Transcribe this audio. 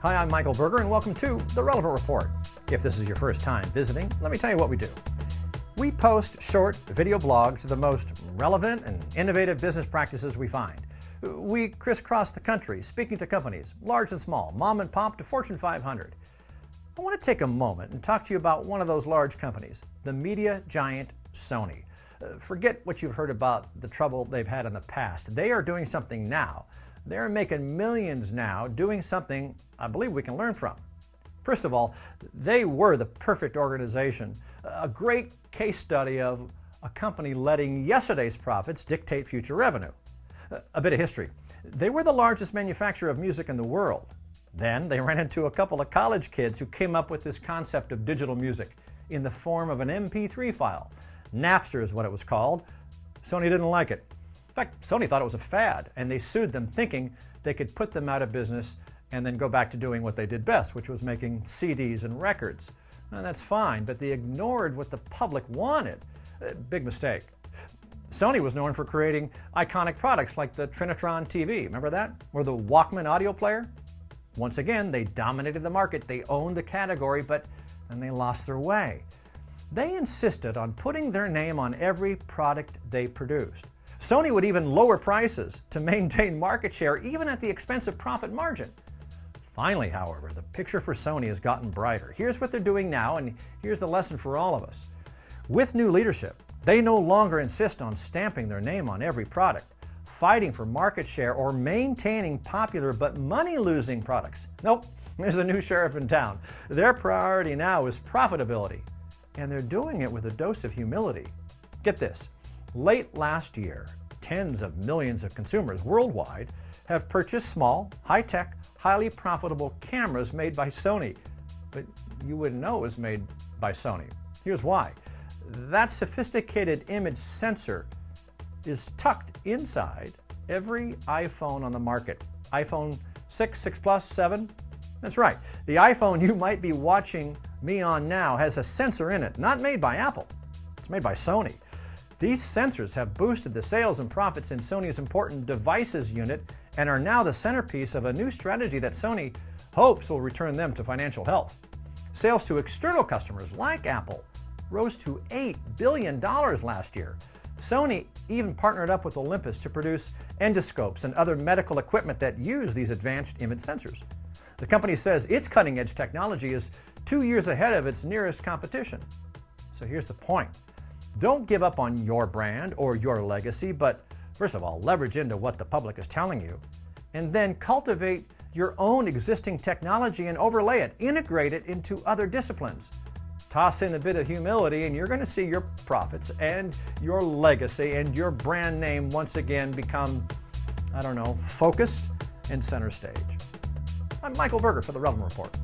Hi, I'm Michael Berger, and welcome to The Relevant Report. If this is your first time visiting, let me tell you what we do. We post short video blogs of the most relevant and innovative business practices we find. We crisscross the country, speaking to companies, large and small, mom and pop to Fortune 500. I want to take a moment and talk to you about one of those large companies, the media giant SONY. Forget what you've heard about the trouble they've had in the past. They are doing something now. They're making millions now doing something I believe we can learn from. First of all, they were the perfect organization, a great case study of a company letting yesterday's profits dictate future revenue. A bit of history. They were the largest manufacturer of music in the world. Then they ran into a couple of college kids who came up with this concept of digital music in the form of an MP3 file. Napster is what it was called. Sony didn't like it. In fact, Sony thought it was a fad, and they sued them thinking they could put them out of business and then go back to doing what they did best, which was making CDs and records. And that's fine, but they ignored what the public wanted. Big mistake. Sony was known for creating iconic products like the Trinitron TV, remember that? Or the Walkman audio player? Once again, they dominated the market, they owned the category, but then they lost their way. They insisted on putting their name on every product they produced. Sony would even lower prices to maintain market share, even at the expense of profit margin. Finally, however, the picture for Sony has gotten brighter. Here's what they're doing now, and here's the lesson for all of us. With new leadership, they no longer insist on stamping their name on every product, fighting for market share, or maintaining popular but money-losing products. Nope, there's a new sheriff in town. Their priority now is profitability, and they're doing it with a dose of humility. Get this, late last year, tens of millions of consumers worldwide have purchased small, high-tech, highly profitable cameras made by Sony. But you wouldn't know it was made by Sony. Here's why. That sophisticated image sensor is tucked inside every iPhone on the market. iPhone 6, 6 Plus, 7. That's right. The iPhone you might be watching me on now has a sensor in it, not made by Apple. It's made by Sony. These sensors have boosted the sales and profits in Sony's important devices unit and are now the centerpiece of a new strategy that Sony hopes will return them to financial health. Sales to external customers like Apple rose to $8 billion last year. Sony even partnered up with Olympus to produce endoscopes and other medical equipment that use these advanced image sensors. The company says its cutting-edge technology is 2 years ahead of its nearest competition. So here's the point. Don't give up on your brand or your legacy, but first of all, leverage into what the public is telling you, and then cultivate your own existing technology and overlay it, integrate it into other disciplines. Toss in a bit of humility and you're going to see your profits and your legacy and your brand name once again become, focused and center stage. I'm Michael Berger for The Relevant Report.